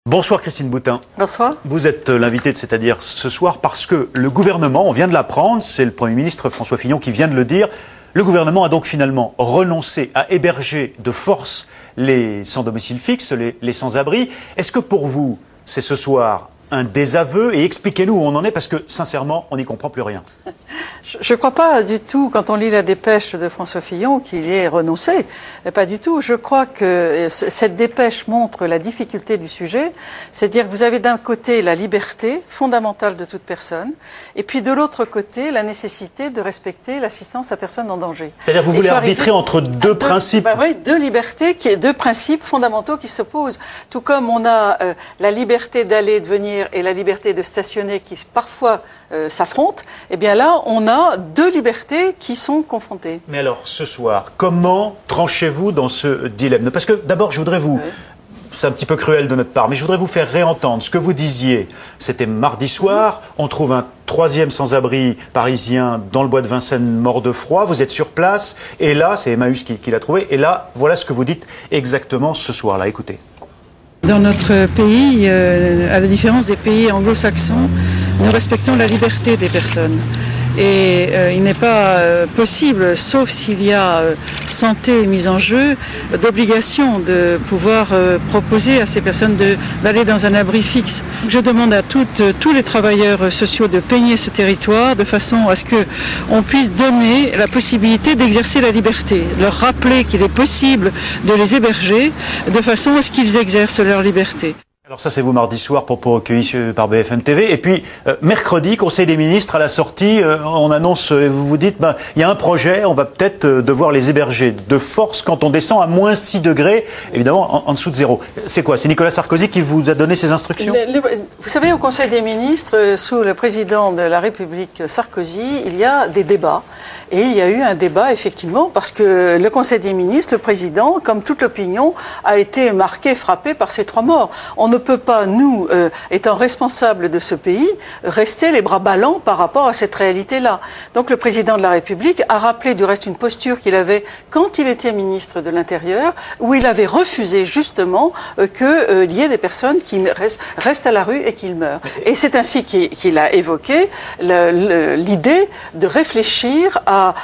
Bonsoir Christine Boutin. Bonsoir. Vous êtes l'invité de C'est-à-dire ce soir parce que le gouvernement, on vient de l'apprendre, c'est le Premier ministre François Fillon qui vient de le dire, le gouvernement a donc finalement renoncé à héberger de force les sans domicile fixe, les sans-abri. Est-ce que pour vous, c'est ce soir un désaveu? Et expliquez-nous où on en est parce que sincèrement, on n'y comprend plus rien. Je ne crois pas du tout, quand on lit la dépêche de François Fillon, qu'il y ait renoncé. Pas du tout. Je crois que cette dépêche montre la difficulté du sujet. C'est-à-dire que vous avez d'un côté la liberté fondamentale de toute personne, et puis de l'autre côté la nécessité de respecter l'assistance à personne en danger. C'est-à-dire que vous voulez arbitrer entre deux principes? Oui, deux libertés, deux principes fondamentaux qui s'opposent. Tout comme on a la liberté d'aller et de venir et la liberté de stationner qui parfois s'affrontent, eh bien là, on a deux libertés qui sont confrontées. Mais alors, ce soir, comment tranchez-vous dans ce dilemme? Parce que d'abord, je voudrais vous... Oui. C'est un petit peu cruel de notre part, mais je voudrais vous faire réentendre ce que vous disiez. C'était mardi soir, on trouve un troisième sans-abri parisien dans le bois de Vincennes mort de froid, vous êtes sur place, et là, c'est Emmaüs qui l'a trouvé, et là, voilà ce que vous dites exactement ce soir-là, écoutez. Dans notre pays, à la différence des pays anglo-saxons, nous respectons la liberté des personnes. Et il n'est pas possible, sauf s'il y a santé mise en jeu, d'obligation de pouvoir proposer à ces personnes d'aller dans un abri fixe. Je demande à tous les travailleurs sociaux de peigner ce territoire de façon à ce qu'on puisse donner la possibilité d'exercer la liberté, leur rappeler qu'il est possible de les héberger de façon à ce qu'ils exercent leur liberté. Alors ça, c'est vous mardi soir, propos recueillis par BFM TV. Et puis, mercredi, Conseil des ministres, à la sortie, on annonce, vous vous dites, il y a un projet, on va peut-être devoir les héberger de force quand on descend à moins 6 degrés, évidemment, en dessous de zéro. C'est quoi? C'est Nicolas Sarkozy qui vous a donné ces instructions? Vous savez, au Conseil des ministres, sous le président de la République, Sarkozy, il y a des débats. Et il y a eu un débat, effectivement, parce que le Conseil des ministres, le président, comme toute l'opinion, a été marqué, frappé par ces 3 morts. On ne peut pas, nous, étant responsables de ce pays, rester les bras ballants par rapport à cette réalité-là. Donc le président de la République a rappelé du reste une posture qu'il avait quand il était ministre de l'Intérieur, où il avait refusé justement qu'il y ait des personnes qui restent à la rue et qu'ils meurent. Et c'est ainsi qu'il a évoqué l'idée de réfléchir à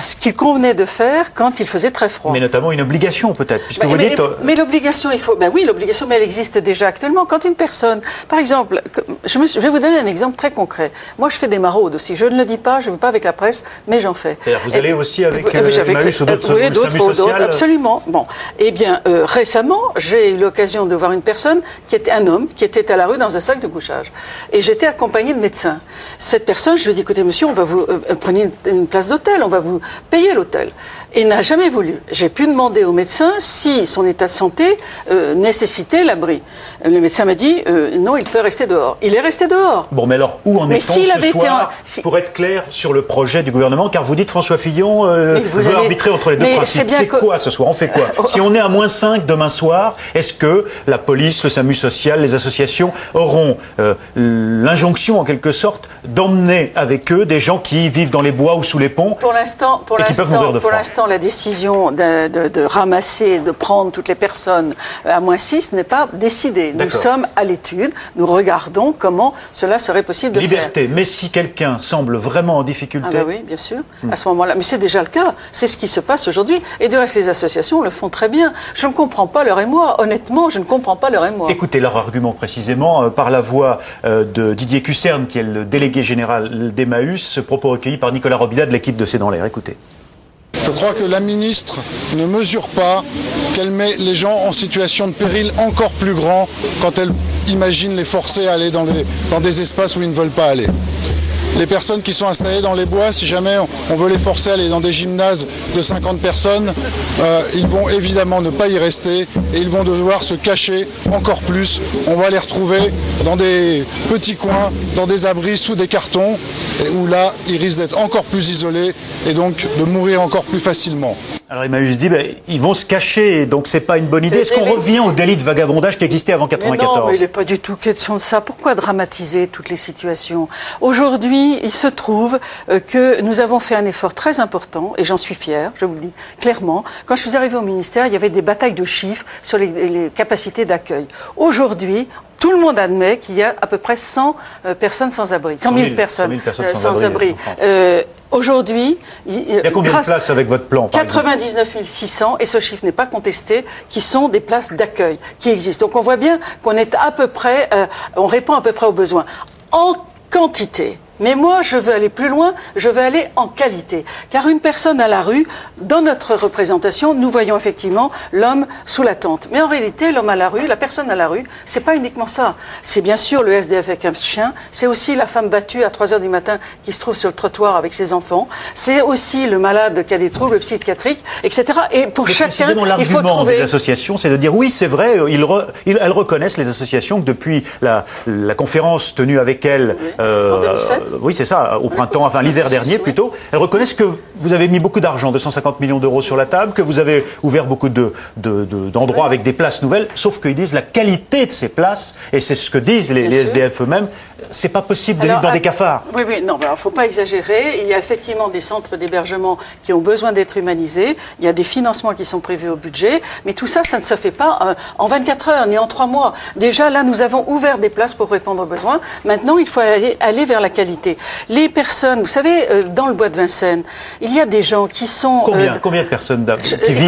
ce qu'il convenait de faire quand il faisait très froid. Mais notamment une obligation peut-être, puisque vous dites... Mais l'obligation, il faut... Ben oui, l'obligation, mais elle existe déjà actuellement. Quand une personne... Par exemple, je vais vous donner un exemple très concret. Moi, je fais des maraudes aussi. Je ne le dis pas, je ne vais pas avec la presse, mais j'en fais. Vous allez aussi avec Emmaüs ou d'autres... Absolument. Bon. Eh bien, récemment, j'ai eu l'occasion de voir une personne qui était un homme, qui était à la rue dans un sac de couchage. Et j'étais accompagné de médecins. Cette personne, je lui ai dit, écoutez, monsieur, on va vous... prenez une place d'hôtel, on va vous payer l'hôtel. Il n'a jamais voulu. J'ai pu demander au médecin si son état de santé nécessitait l'abri. Le médecin m'a dit non, il peut rester dehors. Il est resté dehors. Bon, mais alors, où en est-on ce soir pour être clair sur le projet du gouvernement? Car vous dites François Fillon veut arbitrer entre les deux principes. C'est quoi ce soir? On fait quoi? Si on est à moins 5 demain soir, est-ce que la police, le SAMU social, les associations auront l'injonction, en quelque sorte, d'emmener avec eux des gens qui vivent dans les bois ou sous les ponts et qui peuvent mourir de froid? La décision de ramasser, de prendre toutes les personnes à moins 6 n'est pas décidée. Nous sommes à l'étude, nous regardons comment cela serait possible de faire. Liberté, mais si quelqu'un semble vraiment en difficulté... Ah ben oui, bien sûr, à ce moment-là. Mais c'est déjà le cas, c'est ce qui se passe aujourd'hui. Et du reste, les associations le font très bien. Je ne comprends pas leur émoi, honnêtement, je ne comprends pas leur émoi. Écoutez leur argument précisément par la voix de Didier Cusserne, qui est le délégué général d'Emmaüs, propos recueillis par Nicolas Robida de l'équipe de C'est dans l'air. Écoutez. Je crois que la ministre ne mesure pas qu'elle met les gens en situation de péril encore plus grand quand elle imagine les forcer à aller dans des espaces où ils ne veulent pas aller. Les personnes qui sont installées dans les bois, si jamais on veut les forcer à aller dans des gymnases de 50 personnes, ils vont évidemment ne pas y rester et ils vont devoir se cacher encore plus. On va les retrouver dans des petits coins, dans des abris sous des cartons, où là, ils risquent d'être encore plus isolés et donc de mourir encore plus facilement. Alors Emmaüs dit, ils vont se cacher, donc c'est pas une bonne idée. Est-ce qu'on revient au délit de vagabondage qui existait avant 1994? Non, mais il n'est pas du tout question de ça. Pourquoi dramatiser toutes les situations? Aujourd'hui, il se trouve que nous avons fait un effort très important, et j'en suis fière, je vous le dis clairement. Quand je suis arrivée au ministère, il y avait des batailles de chiffres sur les capacités d'accueil. Aujourd'hui, tout le monde admet qu'il y a à peu près 100 personnes sans abri. 100 000 personnes sans abri. Aujourd'hui, il y a combien de places avec votre plan? 99 600, et ce chiffre n'est pas contesté, qui sont des places d'accueil qui existent. Donc on voit bien qu'on est à peu près, on répond à peu près aux besoins. En quantité. Mais moi, je veux aller plus loin, je veux aller en qualité. Car une personne à la rue, dans notre représentation, nous voyons effectivement l'homme sous la tente. Mais en réalité, l'homme à la rue, la personne à la rue, c'est pas uniquement ça. C'est bien sûr le SDF avec un chien, c'est aussi la femme battue à 3 h du matin qui se trouve sur le trottoir avec ses enfants, c'est aussi le malade qui a des troubles psychiatriques, etc. Et pour chacun, il faut trouver... des associations, c'est de dire, oui, c'est vrai, elles reconnaissent, les associations, que depuis la conférence tenue avec elles... Oui, c'est ça, au printemps, enfin l'hiver dernier plutôt. Elles reconnaissent que vous avez mis beaucoup d'argent, 250 millions d'euros sur la table, que vous avez ouvert beaucoup d'endroits avec des places nouvelles, sauf qu'ils disent la qualité de ces places, et c'est ce que disent les SDF eux-mêmes, c'est pas possible de vivre dans des cafards. Oui, non, il ne faut pas exagérer. Il y a effectivement des centres d'hébergement qui ont besoin d'être humanisés. Il y a des financements qui sont prévus au budget. Mais tout ça, ça ne se fait pas en 24 heures, ni en 3 mois. Déjà, là, nous avons ouvert des places pour répondre aux besoins. Maintenant, il faut aller vers la qualité. Les personnes, vous savez, dans le bois de Vincennes, il y a des gens qui sont... Combien de personnes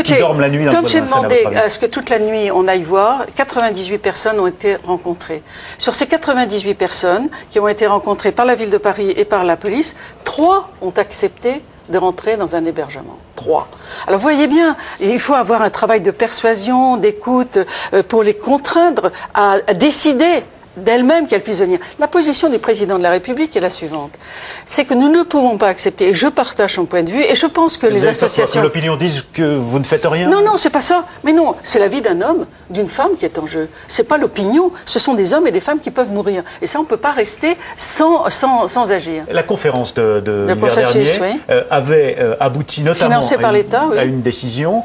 qui dorment la nuit dans le bois de Vincennes? Quand j'ai demandé à ce que toute la nuit on aille voir, 98 personnes ont été rencontrées. Sur ces 98 personnes qui ont été rencontrées par la ville de Paris et par la police, 3 ont accepté de rentrer dans un hébergement. 3. Alors vous voyez bien, il faut avoir un travail de persuasion, d'écoute, pour les contraindre à décider d'elle-même qu'elle puisse venir. La position du président de la République est la suivante. C'est que nous ne pouvons pas accepter, et je partage son point de vue, et je pense que les associations... Que l'opinion dise que vous ne faites rien? Non, c'est pas ça. Mais non, c'est la vie d'un homme, d'une femme qui est en jeu. C'est pas l'opinion, ce sont des hommes et des femmes qui peuvent mourir. Et ça, on ne peut pas rester sans agir. La conférence de l'hiver dernier avait abouti notamment à une décision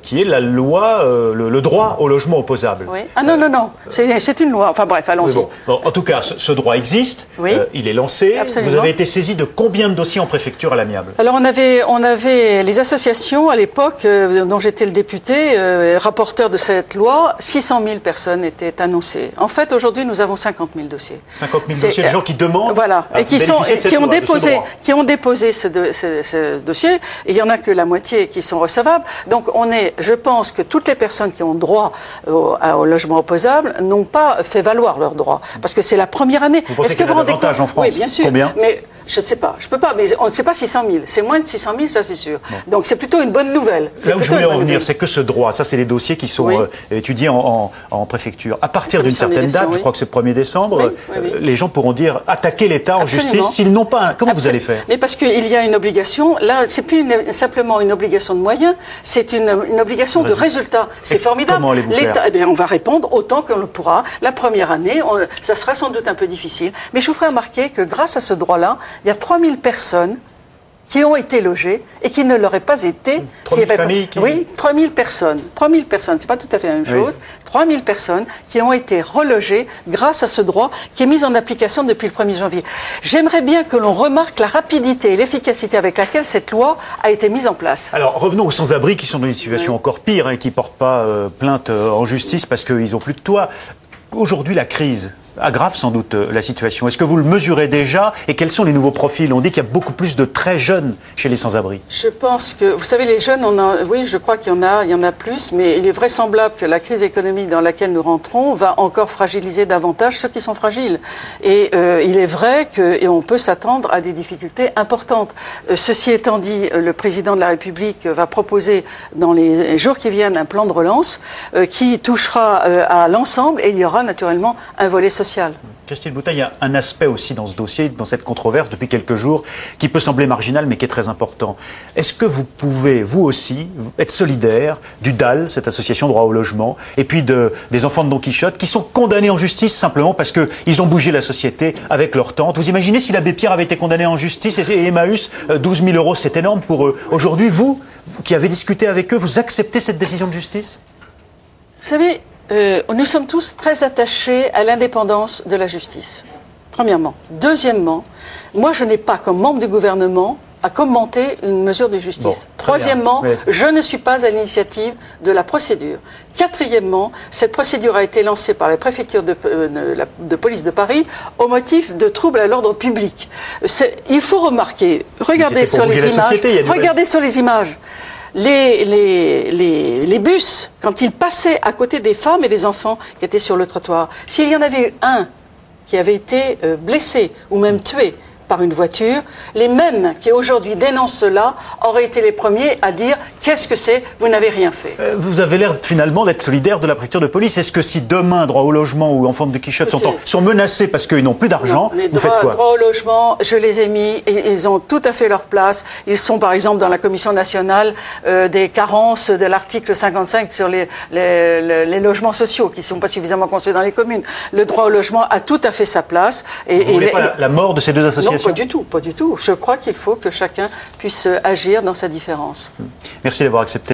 qui est la loi, le droit au logement opposable. Oui. Ah non, c'est une loi. Enfin bref, allons-y. Bon, en tout cas, ce droit existe, il est lancé. Absolument. Vous avez été saisi de combien de dossiers en préfecture à l'amiable? Alors on avait les associations à l'époque, dont j'étais le député, rapporteur de cette loi, 600 000 personnes étaient annoncées. En fait, aujourd'hui, nous avons 50 000 dossiers. 50 000 dossiers de gens qui demandent, voilà, et qui ont déposé ce dossier, et il y en a que la moitié qui sont recevables. Donc je pense que toutes les personnes qui ont droit au logement opposable n'ont pas fait valoir leurs droits, parce que c'est la première année. Vous pensez qu'il y a davantage en France? Oui, bien sûr. Combien? Mais je ne sais pas, je peux pas, mais on ne sait pas 600 000. C'est moins de 600 000, ça c'est sûr. Bon. Donc c'est plutôt une bonne nouvelle. Là où je voulais en venir, c'est que ce droit, ça c'est les dossiers qui sont étudiés en préfecture. À partir d'une certaine date, je crois que c'est le 1er décembre, les gens pourront attaquer l'État en justice s'ils n'ont pas. Comment vous allez faire? Mais parce qu'il y a une obligation, là c'est plus simplement une obligation de moyens, c'est une obligation de résultat. C'est formidable. Comment allez-vous faire? On va répondre autant qu'on le pourra. La première année, ça sera sans doute un peu difficile, mais je vous ferai remarquer que grâce à ce droit-là, il y a 3000 personnes qui ont été logées et qui ne l'auraient pas été. 3000 familles qui... Oui, 3000 personnes. 3000 personnes, c'est pas tout à fait la même chose. 3000 personnes qui ont été relogées grâce à ce droit qui est mis en application depuis le 1er janvier. J'aimerais bien que l'on remarque la rapidité et l'efficacité avec laquelle cette loi a été mise en place. Alors, revenons aux sans-abri qui sont dans une situation encore pire et qui ne portent pas plainte en justice parce qu'ils n'ont plus de toit. Aujourd'hui, la crise aggrave sans doute la situation. Est-ce que vous le mesurez déjà? Et quels sont les nouveaux profils? On dit qu'il y a beaucoup plus de très jeunes chez les sans-abri. Je pense que, vous savez, les jeunes, oui, je crois qu'il y en a plus, mais il est vraisemblable que la crise économique dans laquelle nous rentrons va encore fragiliser davantage ceux qui sont fragiles. Et il est vrai qu'on peut s'attendre à des difficultés importantes. Ceci étant dit, le président de la République va proposer dans les jours qui viennent un plan de relance qui touchera à l'ensemble, et il y aura naturellement un volet social. Christine Boutin, il y a un aspect aussi dans ce dossier, dans cette controverse depuis quelques jours, qui peut sembler marginal mais qui est très important. Est-ce que vous pouvez, vous aussi, être solidaire du DAL, cette association droit au logement, et puis des enfants de Don Quichotte, qui sont condamnés en justice simplement parce qu'ils ont bougé la société avec leur tante? Vous imaginez si l'abbé Pierre avait été condamné en justice et Emmaüs, 12 000 €, c'est énorme pour eux. Aujourd'hui, vous qui avez discuté avec eux, vous acceptez cette décision de justice? Vous savez, nous sommes tous très attachés à l'indépendance de la justice, premièrement. Deuxièmement, moi je n'ai pas comme membre du gouvernement à commenter une mesure de justice. Bon, troisièmement, je ne suis pas à l'initiative de la procédure. Quatrièmement, cette procédure a été lancée par la préfecture de police de Paris au motif de troubles à l'ordre public. Il faut remarquer, regardez sur les images, regardez sur les images. Les bus, quand ils passaient à côté des femmes et des enfants qui étaient sur le trottoir, s'il y en avait eu un qui avait été blessé ou même tué par une voiture, les mêmes qui aujourd'hui dénoncent cela auraient été les premiers à dire « qu'est-ce que c'est, vous n'avez rien fait ». Vous avez l'air finalement d'être solidaire de la préfecture de police. Est-ce que si demain, droit au logement ou enfants de Quichotte sont menacés parce qu'ils n'ont plus d'argent, vous faites quoi? Droit au logement, je les ai mis, et ils ont tout à fait leur place. Ils sont par exemple dans la commission nationale des carences de l'article 55 sur les logements sociaux qui ne sont pas suffisamment construits dans les communes. Le droit au logement a tout à fait sa place. Vous ne voulez pas la mort de ces deux associations? Non, pas du tout, pas du tout. Je crois qu'il faut que chacun puisse agir dans sa différence. Merci d'avoir accepté.